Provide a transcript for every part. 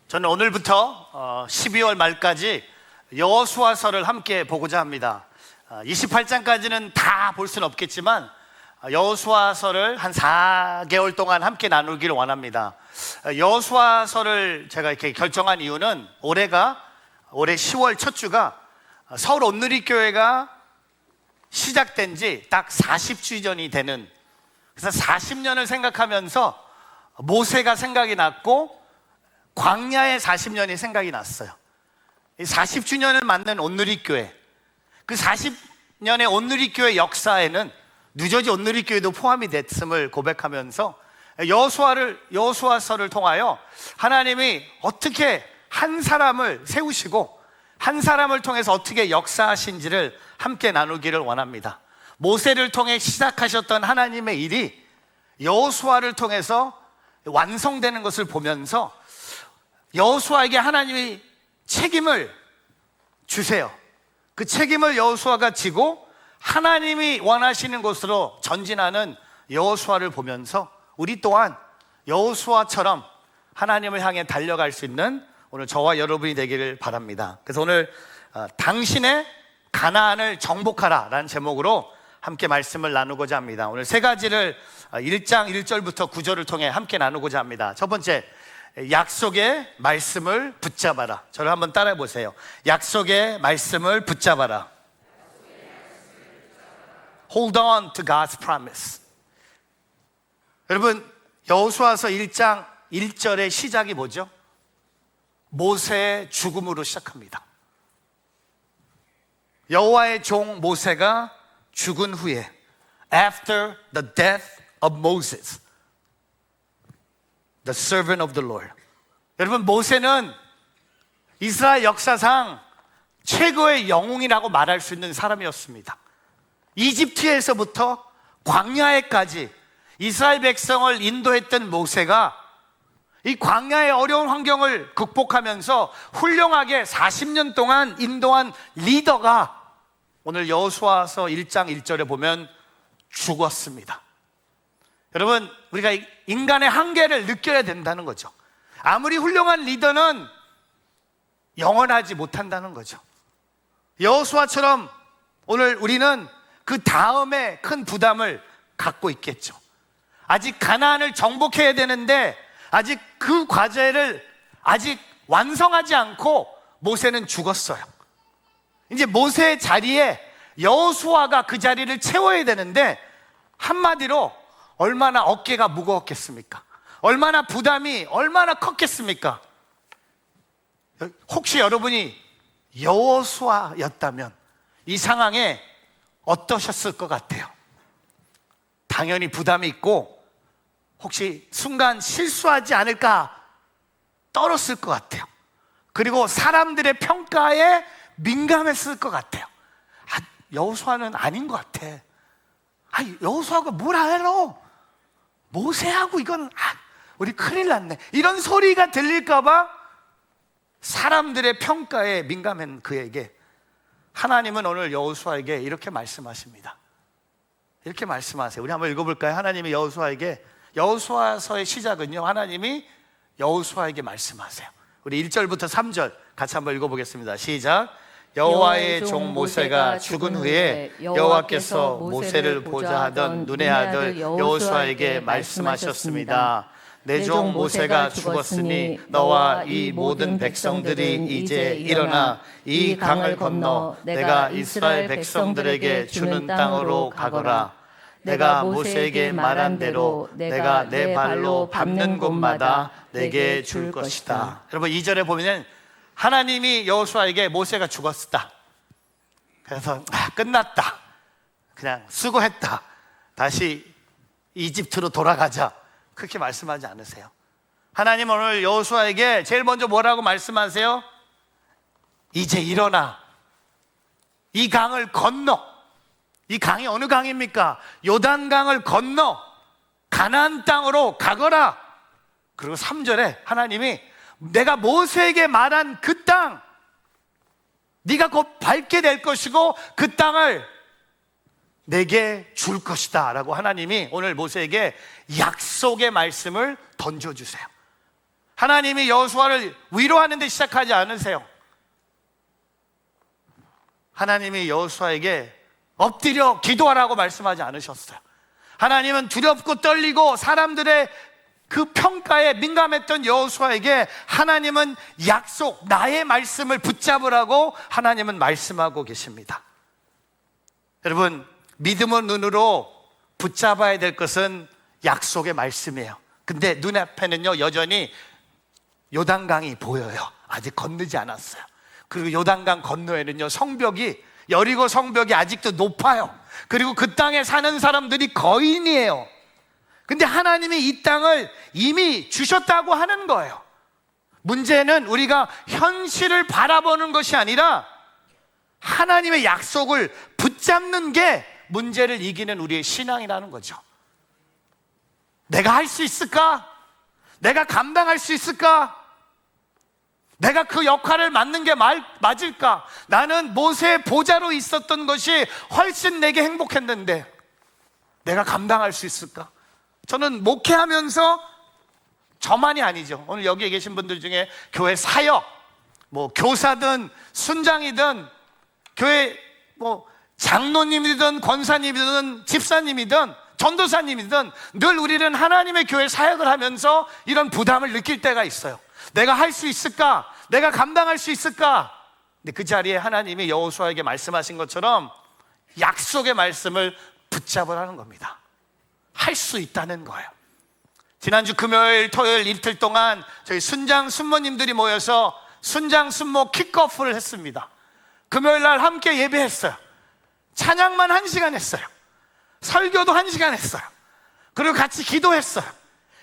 저는 오늘부터 12월 말까지 여호수아서를 함께 보고자 합니다. 28장까지는 다 볼 수는 없겠지만 여호수아서를 한 4개월 동안 함께 나누기를 원합니다. 여호수아서를 제가 이렇게 결정한 이유는 올해 10월 첫 주가 서울 온누리교회가 시작된 지 딱 40주년이 되는, 그래서 40년을 생각하면서 모세가 생각이 났고 광야의 40년이 생각이 났어요. 40주년을 맞는 온누리교회, 그 40년의 온누리교회 역사에는 뉴저지 온누리교회도 포함이 됐음을 고백하면서 여호수아서를 통하여 하나님이 어떻게 한 사람을 세우시고 한 사람을 통해서 어떻게 역사하신지를 함께 나누기를 원합니다. 모세를 통해 시작하셨던 하나님의 일이 여호수아를 통해서 완성되는 것을 보면서 여호수아에게 하나님이 책임을 주세요. 그 책임을 여호수아가 지고 하나님이 원하시는 곳으로 전진하는 여호수아를 보면서 우리 또한 여호수아처럼 하나님을 향해 달려갈 수 있는 오늘 저와 여러분이 되기를 바랍니다. 그래서 오늘 당신의 가나안을 정복하라 라는 제목으로 함께 말씀을 나누고자 합니다. 오늘 세 가지를 1장 1절부터 9절을 통해 함께 나누고자 합니다. 첫 번째, 약속의 말씀을 붙잡아라. 저를 한번 따라해 보세요. 약속의 말씀을 붙잡아라. Hold on to God's promise. 여러분, 여호수아서 1장 1절의 시작이 뭐죠? 모세의 죽음으로 시작합니다. 여호와의 종 모세가 죽은 후에, after the death of Moses, the servant of the Lord. 여러분, 모세는 이스라엘 역사상 최고의 영웅이라고 말할 수 있는 사람이었습니다. 이집트에서부터 광야에까지 이스라엘 백성을 인도했던 모세가 이 광야의 어려운 환경을 극복하면서 훌륭하게 40년 동안 인도한 리더가 오늘 여호수아서 1장 1절에 보면 죽었습니다. 여러분, 우리가 인간의 한계를 느껴야 된다는 거죠. 아무리 훌륭한 리더는 영원하지 못한다는 거죠. 여호수아처럼 오늘 우리는 그 다음에 큰 부담을 갖고 있겠죠. 아직 가나안을 정복해야 되는데 아직 그 과제를 아직 완성하지 않고 모세는 죽었어요. 이제 모세의 자리에 여호수아가 그 자리를 채워야 되는데, 한마디로 얼마나 어깨가 무거웠겠습니까? 얼마나 부담이 얼마나 컸겠습니까? 혹시 여러분이 여호수아였다면 이 상황에 어떠셨을 것 같아요? 당연히 부담이 있고 혹시 순간 실수하지 않을까 떨었을 것 같아요. 그리고 사람들의 평가에 민감했을 것 같아요. 여호수아는 아닌 것 같아. 여호수아가 뭘 알아? 모세하고 이건 우리 큰일 났네, 이런 소리가 들릴까 봐 사람들의 평가에 민감한 그에게 하나님은 오늘 여호수아에게 이렇게 말씀하십니다. 이렇게 말씀하세요. 우리 한번 읽어볼까요? 하나님이 여호수아에게, 여호수아서의 시작은요, 하나님이 여호수아에게 말씀하세요. 우리 1절부터 3절 같이 한번 읽어보겠습니다. 시작. 여호와의 종 모세가 죽은 후에 여호와께서 모세를 보좌 하던 눈의 아들 여호수아에게 말씀하셨습니다. 내 종 모세가 죽었으니 너와 이 모든 백성들이 이제 일어나 이 강을 건너 내가 이스라엘 백성들에게 주는 땅으로 가거라. 내가 모세에게 말한 대로 내가 내 발로 밟는 곳마다 내게 줄 것이다. 여러분, 2절에 보면 하나님이 여호수아에게 모세가 죽었다, 그래서 끝났다, 그냥 수고했다, 다시 이집트로 돌아가자, 그렇게 말씀하지 않으세요. 하나님 오늘 여호수아에게 제일 먼저 뭐라고 말씀하세요? 이제 일어나 이 강을 건너. 이 강이 어느 강입니까? 요단강을 건너 가나안 땅으로 가거라. 그리고 3절에 하나님이 내가 모세에게 말한 그 땅, 네가 곧 밟게 될 것이고 그 땅을 내게 줄 것이다 라고 하나님이 오늘 모세에게 약속의 말씀을 던져주세요. 하나님이 여호수아를 위로하는 데 시작하지 않으세요. 하나님이 여호수아에게 엎드려 기도하라고 말씀하지 않으셨어요. 하나님은 두렵고 떨리고 사람들의 그 평가에 민감했던 여호수아에게 하나님은 약속, 나의 말씀을 붙잡으라고 하나님은 말씀하고 계십니다. 여러분, 믿음의 눈으로 붙잡아야 될 것은 약속의 말씀이에요. 근데 눈앞에는요, 여전히 요단강이 보여요. 아직 건너지 않았어요. 그리고 요단강 건너에는요, 성벽이, 여리고 성벽이 아직도 높아요. 그리고 그 땅에 사는 사람들이 거인이에요. 근데 하나님이 이 땅을 이미 주셨다고 하는 거예요. 문제는 우리가 현실을 바라보는 것이 아니라 하나님의 약속을 붙잡는 게 문제를 이기는 우리의 신앙이라는 거죠. 내가 할 수 있을까? 내가 감당할 수 있을까? 내가 그 역할을 맡는 게 맞을까? 나는 모세의 보좌로 있었던 것이 훨씬 내게 행복했는데 내가 감당할 수 있을까? 저는 목회하면서 저만이 아니죠. 오늘 여기에 계신 분들 중에 교회 사역, 교사든 순장이든 교회 장로님이든 권사님이든 집사님이든 전도사님이든 늘 우리는 하나님의 교회 사역을 하면서 이런 부담을 느낄 때가 있어요. 내가 할 수 있을까? 내가 감당할 수 있을까? 근데 그 자리에 하나님이 여호수아에게 말씀하신 것처럼 약속의 말씀을 붙잡으라는 겁니다. 할 수 있다는 거예요. 지난주 금요일, 토요일 이틀 동안 저희 순장 순모님들이 모여서 순장 순모 킥오프를 했습니다. 금요일 날 함께 예배했어요. 찬양만 1시간 했어요. 설교도 1시간 했어요. 그리고 같이 기도했어요.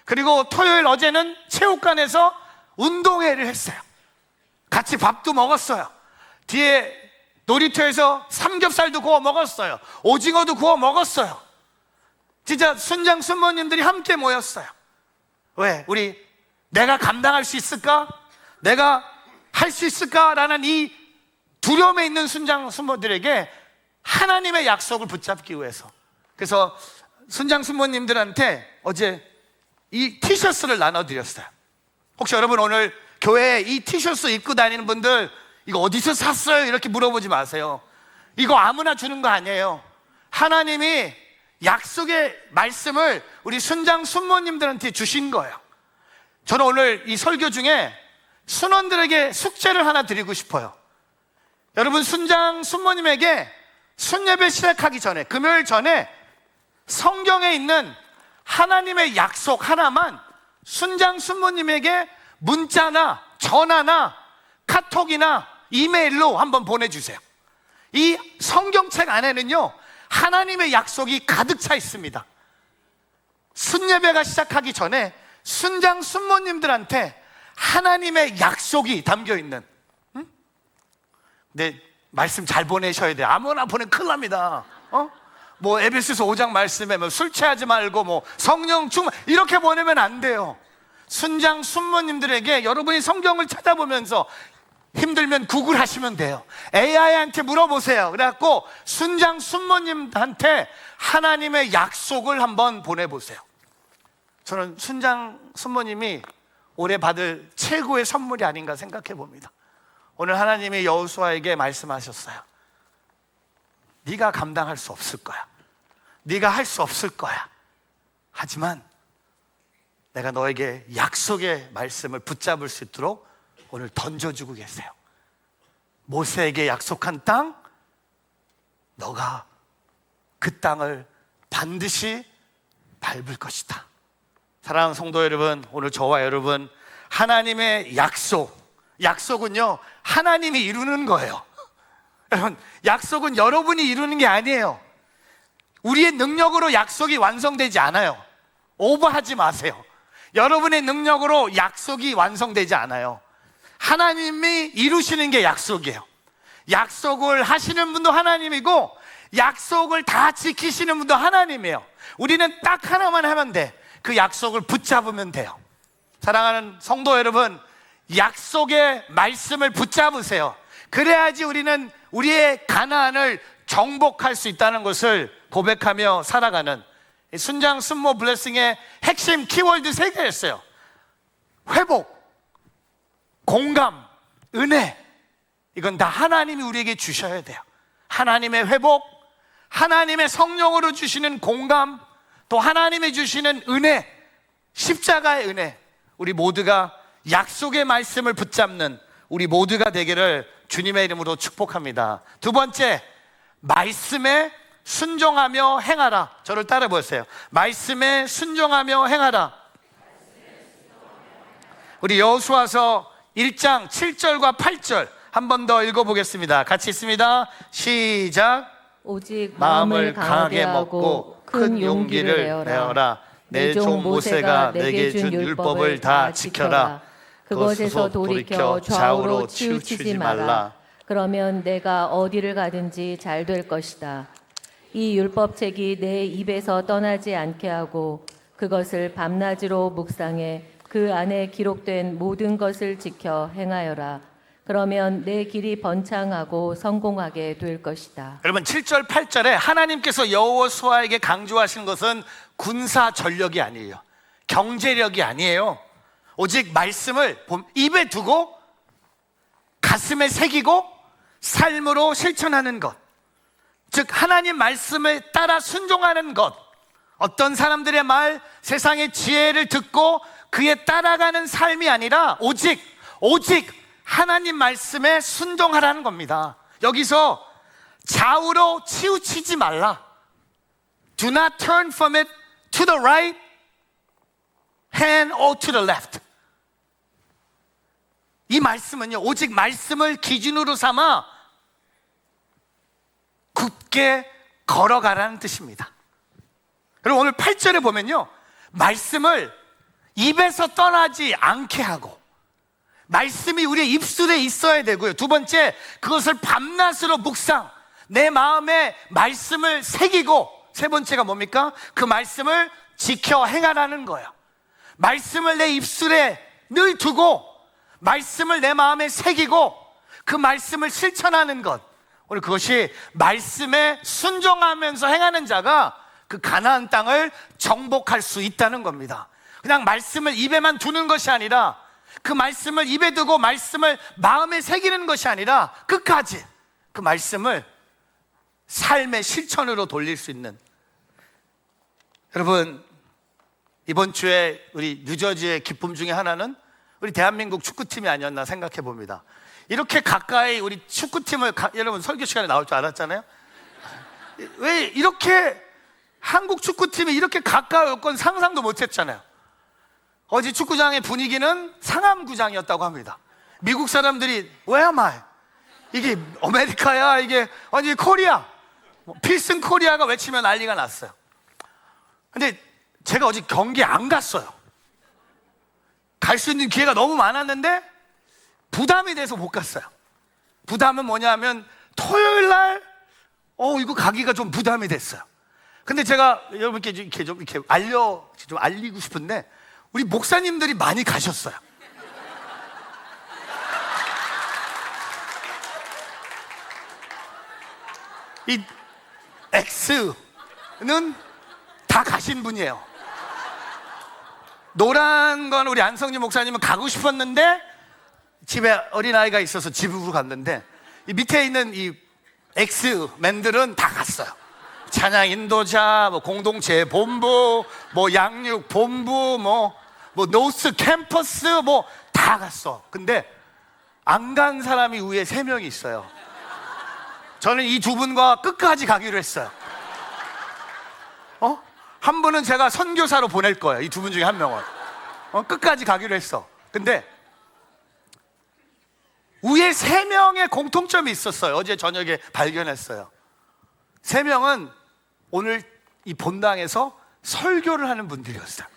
그리고 토요일 어제는 체육관에서 운동회를 했어요. 같이 밥도 먹었어요. 뒤에 놀이터에서 삼겹살도 구워 먹었어요. 오징어도 구워 먹었어요. 진짜 순장 순모님들이 함께 모였어요. 왜? 내가 감당할 수 있을까? 내가 할 수 있을까라는 이 두려움에 있는 순장 순모들에게 하나님의 약속을 붙잡기 위해서. 그래서 순장 순모님들한테 어제 이 티셔츠를 나눠드렸어요. 혹시 여러분 오늘 교회에 이 티셔츠 입고 다니는 분들 이거 어디서 샀어요? 이렇게 물어보지 마세요. 이거 아무나 주는 거 아니에요. 하나님이 약속의 말씀을 우리 순장 순모님들한테 주신 거예요. 저는 오늘 이 설교 중에 순원들에게 숙제를 하나 드리고 싶어요. 여러분, 순장 순모님에게 순예배 시작하기 전에, 금요일 전에 성경에 있는 하나님의 약속 하나만 순장 순모님에게 문자나 전화나 카톡이나 이메일로 한번 보내주세요. 이 성경책 안에는요, 하나님의 약속이 가득 차 있습니다. 순예배가 시작하기 전에 순장 순모님들한테 하나님의 약속이 담겨 있는, 근데 말씀 잘 보내셔야 돼요. 아무나 보내면 큰일 납니다. 에베소서 5장 말씀에 술 취하지 말고 성령 충만 이렇게 보내면 안 돼요. 순장 순모님들에게 여러분이 성경을 찾아보면서 힘들면 구글 하시면 돼요. AI한테 물어보세요. 그래갖고 순장 순모님한테 하나님의 약속을 한번 보내보세요. 저는 순장 순모님이 올해 받을 최고의 선물이 아닌가 생각해 봅니다. 오늘 하나님이 여호수아에게 말씀하셨어요. 네가 감당할 수 없을 거야. 네가 할 수 없을 거야. 하지만 내가 너에게 약속의 말씀을 붙잡을 수 있도록 오늘 던져주고 계세요. 모세에게 약속한 땅, 너가 그 땅을 반드시 밟을 것이다. 사랑하는 성도 여러분, 오늘 저와 여러분, 하나님의 약속은요, 하나님이 이루는 거예요. 여러분, 약속은 여러분이 이루는 게 아니에요. 우리의 능력으로 약속이 완성되지 않아요. 오버하지 마세요. 여러분의 능력으로 약속이 완성되지 않아요. 하나님이 이루시는 게 약속이에요. 약속을 하시는 분도 하나님이고 약속을 다 지키시는 분도 하나님이에요. 우리는 딱 하나만 하면 돼. 그 약속을 붙잡으면 돼요. 사랑하는 성도 여러분, 약속의 말씀을 붙잡으세요. 그래야지 우리는 우리의 가나안을 정복할 수 있다는 것을 고백하며 살아가는 순장 순모 블레싱의 핵심 키워드 3개였어요. 회복, 공감, 은혜, 이건 다 하나님이 우리에게 주셔야 돼요. 하나님의 회복, 하나님의 성령으로 주시는 공감, 또 하나님이 주시는 은혜, 십자가의 은혜, 우리 모두가 약속의 말씀을 붙잡는 우리 모두가 되기를 주님의 이름으로 축복합니다. 두 번째, 말씀에 순종하며 행하라. 저를 따라 보세요. 말씀에 순종하며 행하라. 우리 여호수아서 1장 7절과 8절 한 번 더 읽어보겠습니다. 같이 있습니다. 시작. 오직 마음을 강하게 먹고 큰 용기를 내어라. 내 종 모세가 내게 준 율법을 다 지켜라. 그것에서 돌이켜 좌우로 치우치지 말라. 그러면 내가 어디를 가든지 잘 될 것이다. 이 율법책이 내 입에서 떠나지 않게 하고 그것을 밤낮으로 묵상해 그 안에 기록된 모든 것을 지켜 행하여라. 그러면 내 길이 번창하고 성공하게 될 것이다. 여러분 7절 8절에 하나님께서 여호수아에게 강조하시는 것은 군사 전력이 아니에요. 경제력이 아니에요. 오직 말씀을 입에 두고 가슴에 새기고 삶으로 실천하는 것, 즉 하나님 말씀에 따라 순종하는 것. 어떤 사람들의 말, 세상의 지혜를 듣고 그에 따라가는 삶이 아니라 오직 하나님 말씀에 순종하라는 겁니다. 여기서 좌우로 치우치지 말라. Do not turn from it to the right hand or to the left. 이 말씀은요, 오직 말씀을 기준으로 삼아 굳게 걸어가라는 뜻입니다. 그리고 오늘 8절에 보면요, 말씀을 입에서 떠나지 않게 하고 말씀이 우리의 입술에 있어야 되고요, 두 번째, 그것을 밤낮으로 묵상, 내 마음에 말씀을 새기고, 세 번째가 뭡니까? 그 말씀을 지켜 행하라는 거예요. 말씀을 내 입술에 늘 두고 말씀을 내 마음에 새기고 그 말씀을 실천하는 것, 오늘 그것이 말씀에 순종하면서 행하는 자가 그 가나안 땅을 정복할 수 있다는 겁니다. 그냥 말씀을 입에만 두는 것이 아니라, 그 말씀을 입에 두고 말씀을 마음에 새기는 것이 아니라 끝까지 그 말씀을 삶의 실천으로 돌릴 수 있는. 여러분, 이번 주에 우리 뉴저지의 기쁨 중에 하나는 우리 대한민국 축구팀이 아니었나 생각해 봅니다. 이렇게 가까이 우리 축구팀을 여러분 설교 시간에 나올 줄 알았잖아요. 왜 이렇게 한국 축구팀이 이렇게 가까이 올 건 상상도 못했잖아요. 어제 축구장의 분위기는 상암구장이었다고 합니다. 미국 사람들이 Where am I? 이게 아메리카야, 이게 아니 코리아, 필승 코리아가 외치면 난리가 났어요. 근데 제가 어제 경기 안 갔어요. 갈 수 있는 기회가 너무 많았는데 부담이 돼서 못 갔어요. 부담은 뭐냐면 토요일 날 이거 가기가 좀 부담이 됐어요. 근데 제가 여러분께 이렇게 알리고 싶은데 우리 목사님들이 많이 가셨어요. 이 X는 다 가신 분이에요. 노란 건 우리 안성진 목사님은 가고 싶었는데 집에 어린아이가 있어서 집으로 갔는데, 이 밑에 있는 이 X맨들은 다 갔어요. 찬양 인도자, 뭐 공동체 본부, 뭐 양육 본부, 뭐 노스 캠퍼스, 뭐 다 갔어. 근데 안 간 사람이 위에 3명이 있어요. 저는 이 두 분과 끝까지 가기로 했어요. 한 분은 제가 선교사로 보낼 거예요. 이 두 분 중에 한 명은 끝까지 가기로 했어. 근데 위에 3명의 공통점이 있었어요. 어제 저녁에 발견했어요. 3명은 오늘 이 본당에서 설교를 하는 분들이었어요.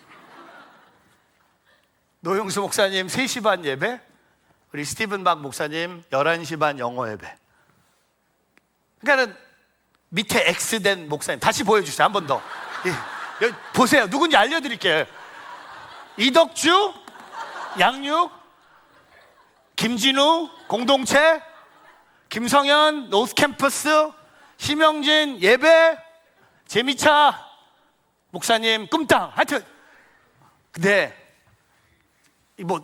노영수 목사님 3시 반 예배, 우리 스티븐 박 목사님 11시 반 영어 예배. 그러니까는 밑에 X된 목사님 다시 보여주세요. 한 번 더. 여기 보세요. 누군지 알려드릴게요. 이덕주, 양육, 김진우, 공동체, 김성현, 노스캠퍼스, 심영진, 예배, 재미차, 목사님, 끔땅. 하여튼 근데 뭐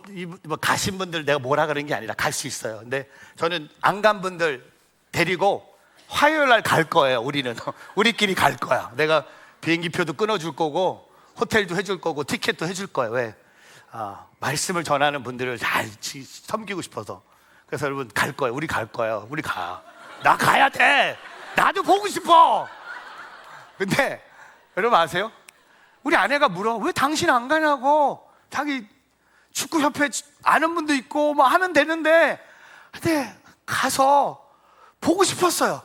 가신 분들 내가 뭐라 그런 게 아니라 갈 수 있어요. 근데 저는 안 간 분들 데리고 화요일 날 갈 거예요. 우리는 우리끼리 갈 거야. 내가 비행기표도 끊어줄 거고 호텔도 해줄 거고 티켓도 해줄 거예요. 왜? 말씀을 전하는 분들을 잘 섬기고 싶어서. 그래서 여러분 갈 거예요. 우리 갈 거예요. 우리 가. 나 가야 돼. 나도 보고 싶어. 근데 여러분 아세요? 우리 아내가 물어. 왜 당신 안 가냐고. 자기 축구협회 아는 분도 있고 뭐 하면 되는데. 근데 가서 보고 싶었어요.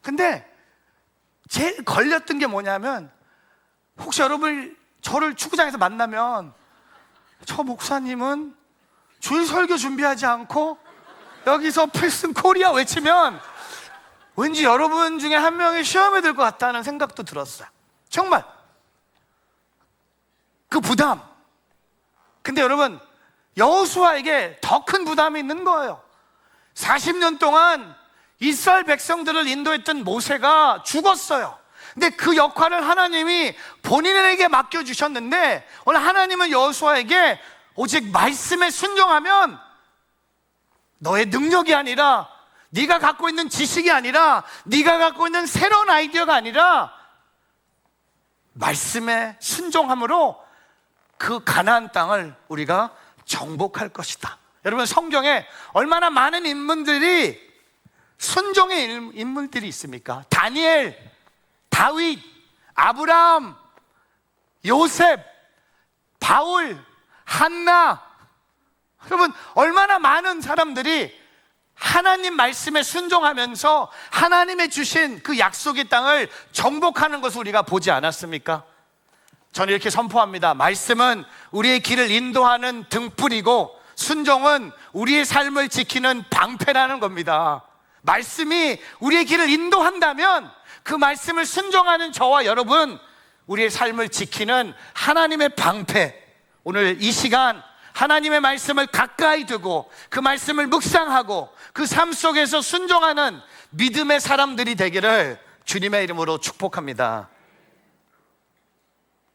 근데 제일 걸렸던 게 뭐냐면, 혹시 여러분 저를 축구장에서 만나면 저 목사님은 주일 설교 준비하지 않고 여기서 필승 코리아 외치면 왠지 여러분 중에 한 명이 시험에 들 것 같다는 생각도 들었어요. 정말 그 부담. 근데 여러분, 여호수아에게 더 큰 부담이 있는 거예요. 40년 동안 이스라엘 백성들을 인도했던 모세가 죽었어요. 근데 그 역할을 하나님이 본인에게 맡겨주셨는데, 오늘 하나님은 여호수아에게 오직 말씀에 순종하면 너의 능력이 아니라, 네가 갖고 있는 지식이 아니라, 네가 갖고 있는 새로운 아이디어가 아니라 말씀에 순종함으로 그 가나안 땅을 우리가 정복할 것이다. 여러분, 성경에 얼마나 많은 인물들이, 순종의 인물들이 있습니까? 다니엘, 다윗, 아브라함, 요셉, 바울, 한나. 여러분, 얼마나 많은 사람들이 하나님 말씀에 순종하면서 하나님의 주신 그 약속의 땅을 정복하는 것을 우리가 보지 않았습니까? 저는 이렇게 선포합니다. 말씀은 우리의 길을 인도하는 등불이고, 순종은 우리의 삶을 지키는 방패라는 겁니다. 말씀이 우리의 길을 인도한다면 그 말씀을 순종하는 저와 여러분, 우리의 삶을 지키는 하나님의 방패. 오늘 이 시간 하나님의 말씀을 가까이 두고 그 말씀을 묵상하고 그 삶 속에서 순종하는 믿음의 사람들이 되기를 주님의 이름으로 축복합니다.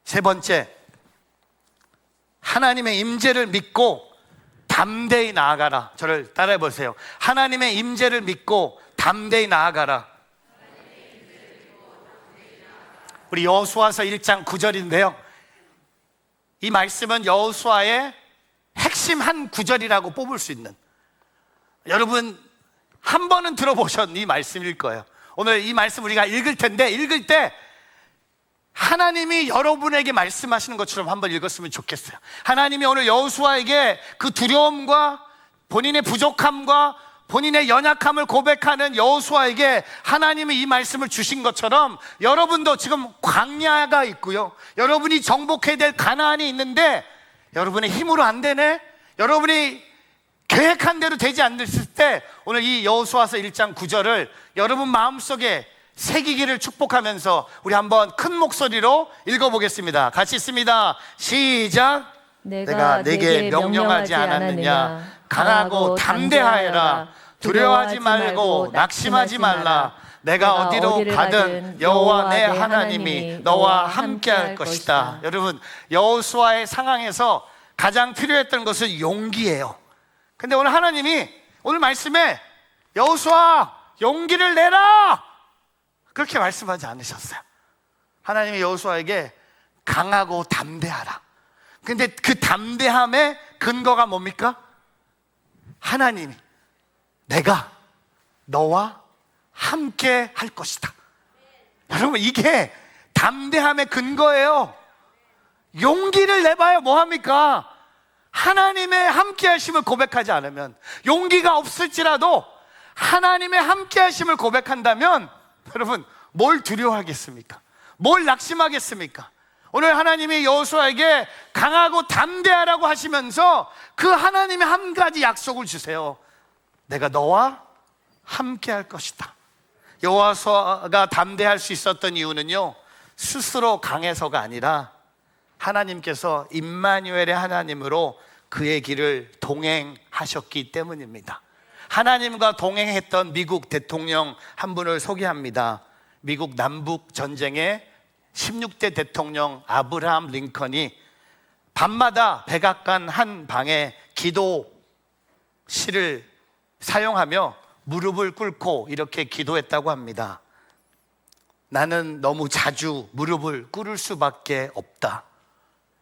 세 번째, 하나님의 임재를 믿고 담대히 나아가라. 저를 따라해 보세요. 하나님의 임재를 믿고 담대히 나아가라. 우리 여호수아서 1장 9절인데요, 이 말씀은 여호수아의 핵심 한 구절이라고 뽑을 수 있는, 여러분 한 번은 들어보셨는 이 말씀일 거예요. 오늘 이 말씀 우리가 읽을 텐데, 읽을 때 하나님이 여러분에게 말씀하시는 것처럼 한번 읽었으면 좋겠어요. 하나님이 오늘 여호수아에게 그 두려움과 본인의 부족함과 본인의 연약함을 고백하는 여호수아에게 하나님이 이 말씀을 주신 것처럼, 여러분도 지금 광야가 있고요, 여러분이 정복해야 될 가나안이 있는데 여러분의 힘으로 안 되네, 여러분이 계획한 대로 되지 않았을 때, 오늘 이 여호수아서 1장 9절을 여러분 마음속에 새기기를 축복하면서 우리 한번 큰 목소리로 읽어보겠습니다. 같이 있습니다. 시작. 내가 내게 명령하지 않았느냐? 강하고 담대하여라. 두려워하지 말고 낙심하지 말라. 내가 어디로 가든 여호와 내 하나님이 너와 함께할 것이다. 여러분, 여호수아의 상황에서 가장 필요했던 것은 용기예요. 근데 오늘 하나님이 오늘 말씀에 여호수아 용기를 내라, 그렇게 말씀하지 않으셨어요. 하나님이 여호수아에게 강하고 담대하라. 근데 그 담대함의 근거가 뭡니까? 하나님이 내가 너와 함께 할 것이다. 여러분, 이게 담대함의 근거예요. 용기를 내봐야 뭐합니까? 하나님의 함께 하심을 고백하지 않으면, 용기가 없을지라도 하나님의 함께 하심을 고백한다면 여러분, 뭘 두려워하겠습니까? 뭘 낙심하겠습니까? 오늘 하나님이 여호수아에게 강하고 담대하라고 하시면서 그 하나님의 한 가지 약속을 주세요. 내가 너와 함께 할 것이다. 여호수아가 담대할 수 있었던 이유는요, 스스로 강해서가 아니라 하나님께서 임마누엘의 하나님으로 그의 길을 동행하셨기 때문입니다. 하나님과 동행했던 미국 대통령 한 분을 소개합니다. 미국 남북 전쟁의 16대 대통령 아브라함 링컨이 밤마다 백악관 한 방에 기도실을 사용하며 무릎을 꿇고 이렇게 기도했다고 합니다. 나는 너무 자주 무릎을 꿇을 수밖에 없다.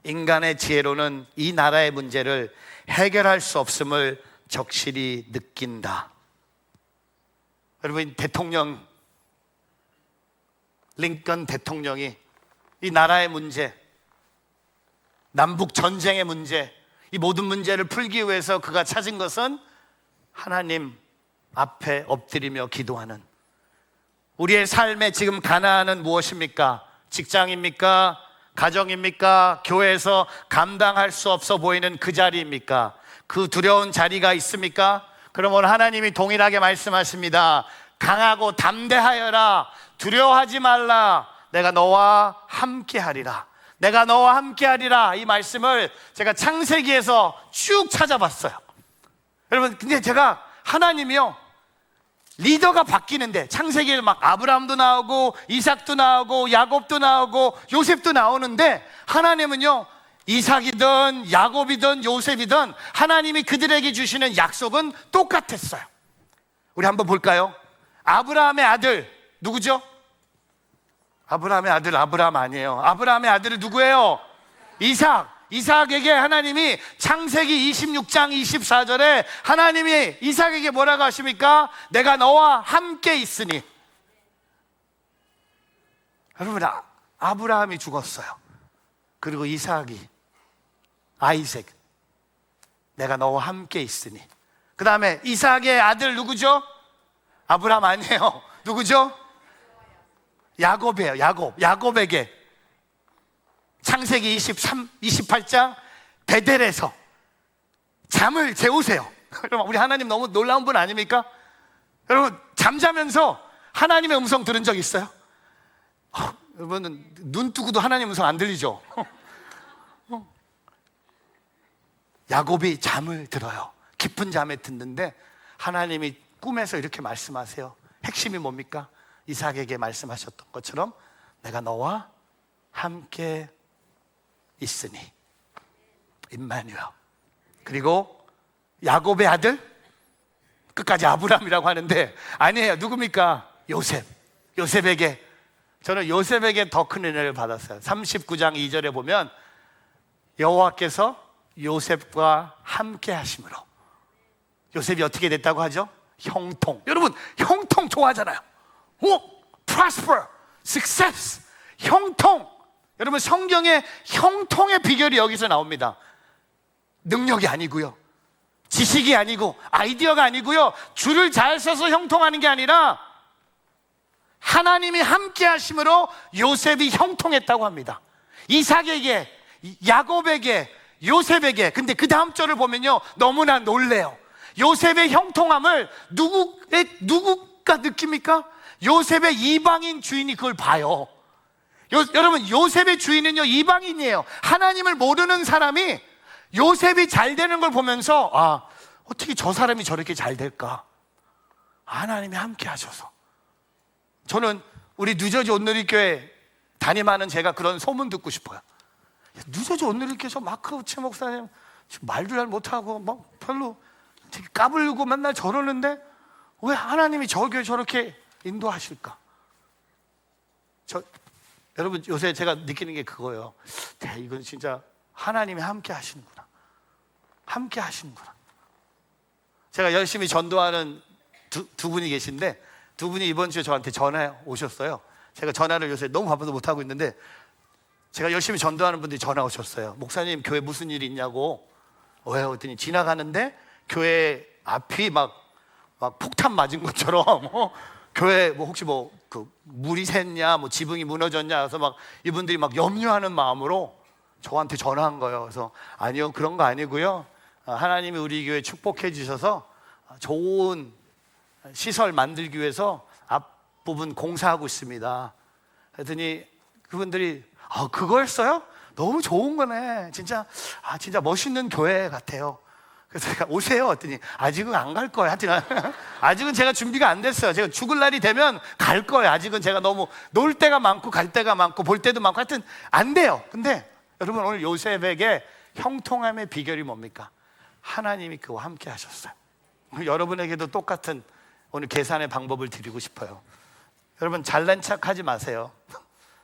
인간의 지혜로는 이 나라의 문제를 해결할 수 없음을 적실히 느낀다. 여러분, 대통령 링컨 대통령이 이 나라의 문제, 남북 전쟁의 문제, 이 모든 문제를 풀기 위해서 그가 찾은 것은 하나님 앞에 엎드리며 기도하는, 우리의 삶에 지금 가나안은 무엇입니까? 직장입니까? 가정입니까? 교회에서 감당할 수 없어 보이는 그 자리입니까? 그 두려운 자리가 있습니까? 그러면 하나님이 동일하게 말씀하십니다. 강하고 담대하여라. 두려워하지 말라. 내가 너와 함께하리라. 내가 너와 함께하리라. 이 말씀을 제가 창세기에서 쭉 찾아봤어요. 여러분, 근데 제가 하나님이요, 리더가 바뀌는데 창세기에 막 아브라함도 나오고 이삭도 나오고 야곱도 나오고 요셉도 나오는데, 하나님은요, 이삭이든 야곱이든 요셉이든 하나님이 그들에게 주시는 약속은 똑같았어요. 우리 한번 볼까요? 아브라함의 아들 누구죠? 아브라함의 아들 아브라함 아니에요. 아브라함의 아들은 누구예요? 이삭. 이삭에게 하나님이 창세기 26장 24절에 하나님이 이삭에게 뭐라고 하십니까? 내가 너와 함께 있으니. 여러분, 아브라함이 죽었어요. 그리고 이삭이, 아이색, 내가 너와 함께 있으니. 그 다음에 이삭의 아들 누구죠? 아브라함 아니에요. 누구죠? 야곱이에요. 야곱에게 창세기 28장 베델에서 잠을 재우세요. 여러분, 우리 하나님 너무 놀라운 분 아닙니까? 여러분, 잠자면서 하나님의 음성 들은 적 있어요? 여러분은 눈 뜨고도 하나님 음성 안 들리죠? 야곱이 잠을 들어요. 깊은 잠에 듣는데 하나님이 꿈에서 이렇게 말씀하세요. 핵심이 뭡니까? 이삭에게 말씀하셨던 것처럼 내가 너와 함께 있으니. 임마누엘. 그리고 야곱의 아들, 끝까지 아브라함이라고 하는데 아니에요. 누굽니까? 요셉. 요셉에게, 저는 요셉에게 더 큰 은혜를 받았어요. 39장 2절에 보면 여호와께서 요셉과 함께 하심으로. 요셉이 어떻게 됐다고 하죠? 형통. 여러분, 형통 좋아하잖아요. prosper, success, 형통. 여러분, 성경에 형통의 비결이 여기서 나옵니다. 능력이 아니고요, 지식이 아니고 아이디어가 아니고요, 줄을 잘 서서 형통하는 게 아니라 하나님이 함께 하심으로 요셉이 형통했다고 합니다. 이삭에게, 야곱에게, 요셉에게. 근데 그 다음 절을 보면요, 너무나 놀래요. 요셉의 형통함을 누구가 느낍니까? 요셉의 이방인 주인이 그걸 봐요. 여러분, 요셉의 주인은요, 이방인이에요. 하나님을 모르는 사람이 요셉이 잘 되는 걸 보면서, 아, 어떻게 저 사람이 저렇게 잘 될까? 하나님이 함께 하셔서. 저는 우리 뉴저지 온누리교회 담임하는 제가 그런 소문 듣고 싶어요. 뉴저지 온누리교회에서 마크 최 목사님 말도 잘 못하고 막 별로 되게 까불고 맨날 저러는데 왜 하나님이 저 교회 저렇게 인도하실까? 여러분, 요새 제가 느끼는 게 그거예요. 이건 진짜 하나님이 함께 하시는구나. 함께 하시는구나. 제가 열심히 전도하는 두 분이 계신데, 두 분이 이번 주에 저한테 전화 오셨어요. 제가 전화를 요새 너무 바빠서 못하고 있는데, 제가 열심히 전도하는 분들이 전화 오셨어요. 목사님, 교회 무슨 일이 있냐고. 왜요? 그랬더니 지나가는데 교회 앞이 막 폭탄 맞은 것처럼 교회 혹시 물이 샜냐, 지붕이 무너졌냐 해서 막 이분들이 막 염려하는 마음으로 저한테 전화한 거예요. 그래서 아니요, 그런 거 아니고요, 하나님이 우리 교회 축복해 주셔서 좋은 시설 만들기 위해서 앞부분 공사하고 있습니다. 그랬더니 그분들이 그거였어요? 너무 좋은 거네. 진짜 멋있는 교회 같아요. 그래서 제가 오세요 했더니 아직은 안 갈 거예요. 하여튼 아직은 제가 준비가 안 됐어요. 제가 죽을 날이 되면 갈 거예요. 아직은 제가 너무 놀 때가 많고 갈 때가 많고 볼 때도 많고 하여튼 안 돼요. 근데 여러분, 오늘 요셉에게 형통함의 비결이 뭡니까? 하나님이 그와 함께 하셨어요. 여러분에게도 똑같은 오늘 계산의 방법을 드리고 싶어요. 여러분, 잘난 척 하지 마세요.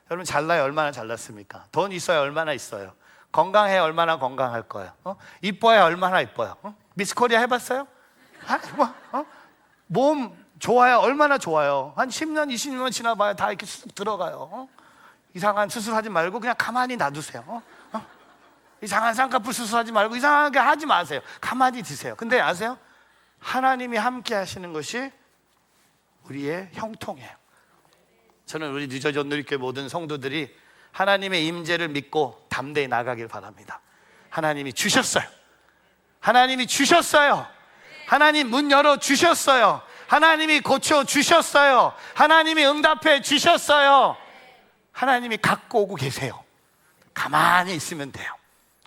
여러분, 잘나야 얼마나 잘났습니까? 돈 있어야 얼마나 있어요? 건강해야 얼마나 건강할 거예요? 이뻐야 얼마나 이뻐요? 미스코리아 해봤어요? 몸 좋아야 얼마나 좋아요? 한 10년, 20년 지나봐야 다 이렇게 쑥 들어가요. 이상한 수술하지 말고 그냥 가만히 놔두세요. 이상한 쌍꺼풀 수술하지 말고 이상하게 하지 마세요. 가만히 드세요. 근데 아세요? 하나님이 함께 하시는 것이 우리의 형통이에요. 저는 우리 뉴저지 온누리교회 모든 성도들이 하나님의 임재를 믿고 담대히 나가길 바랍니다. 하나님이 주셨어요. 하나님이 주셨어요. 하나님 문 열어 주셨어요. 하나님이 고쳐 주셨어요. 하나님이 응답해 주셨어요. 하나님이 갖고 오고 계세요. 가만히 있으면 돼요.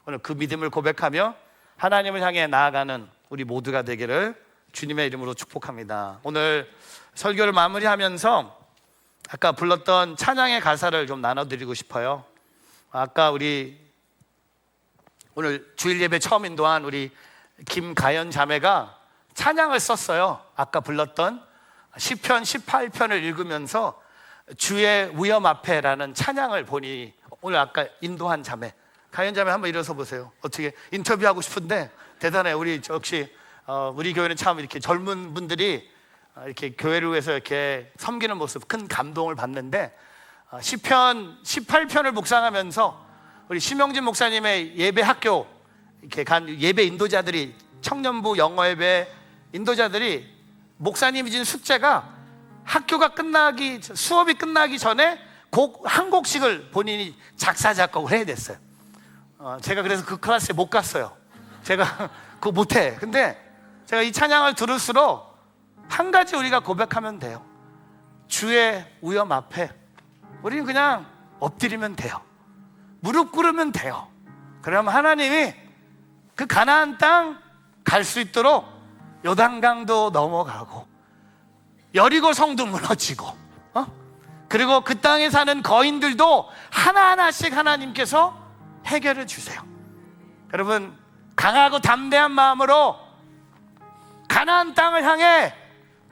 오늘 그 믿음을 고백하며 하나님을 향해 나아가는 우리 모두가 되기를 주님의 이름으로 축복합니다. 오늘 설교를 마무리하면서 아까 불렀던 찬양의 가사를 좀 나눠드리고 싶어요. 아까 우리 오늘 주일 예배 처음 인도한 우리 김가연 자매가 찬양을 썼어요. 아까 불렀던 시편 18편을 읽으면서 주의 위엄 앞에라는 찬양을 보니 오늘 아까 인도한 자매, 가연 자매 한번 일어서 보세요. 어떻게 인터뷰하고 싶은데 대단해. 우리 역시 우리 교회는 참 이렇게 젊은 분들이 이렇게 교회를 위해서 이렇게 섬기는 모습 큰 감동을 받는데, 시편 18편을 묵상하면서 우리 심영진 목사님의 예배 학교 이렇게 간 예배 인도자들이, 청년부 영어 예배 인도자들이 목사님이 준 숙제가 학교가 끝나기, 수업이 끝나기 전에 곡 한 곡씩을 본인이 작사 작곡을 해야 됐어요. 제가 그래서 그 클래스에 못 갔어요. 제가 그거 못해. 근데 제가 이 찬양을 들을수록 한 가지 우리가 고백하면 돼요. 주의 위엄 앞에 우리는 그냥 엎드리면 돼요. 무릎 꿇으면 돼요. 그러면 하나님이 그 가나안 땅 갈 수 있도록 요단강도 넘어가고 여리고 성도 무너지고, 그리고 그 땅에 사는 거인들도 하나하나씩 하나님께서 해결해 주세요. 여러분, 강하고 담대한 마음으로 가나안 땅을 향해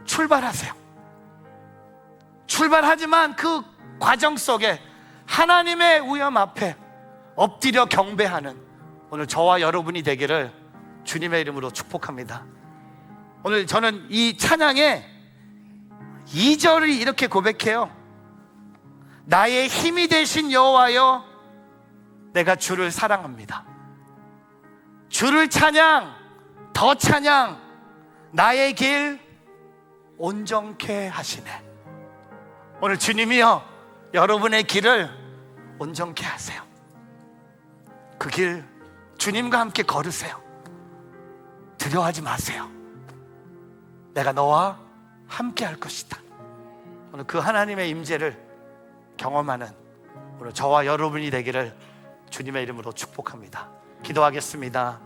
출발하세요. 출발하지만 그 과정 속에 하나님의 위엄 앞에 엎드려 경배하는 오늘 저와 여러분이 되기를 주님의 이름으로 축복합니다. 오늘 저는 이 찬양에 2절을 이렇게 고백해요. 나의 힘이 되신 여호와여, 내가 주를 사랑합니다. 주를 찬양, 더 찬양, 나의 길 온전케 하시네. 오늘 주님이여, 여러분의 길을 온전케 하세요. 그 길 주님과 함께 걸으세요. 두려워하지 마세요. 내가 너와 함께 할 것이다. 오늘 그 하나님의 임재를 경험하는 오늘 저와 여러분이 되기를 주님의 이름으로 축복합니다. 기도하겠습니다.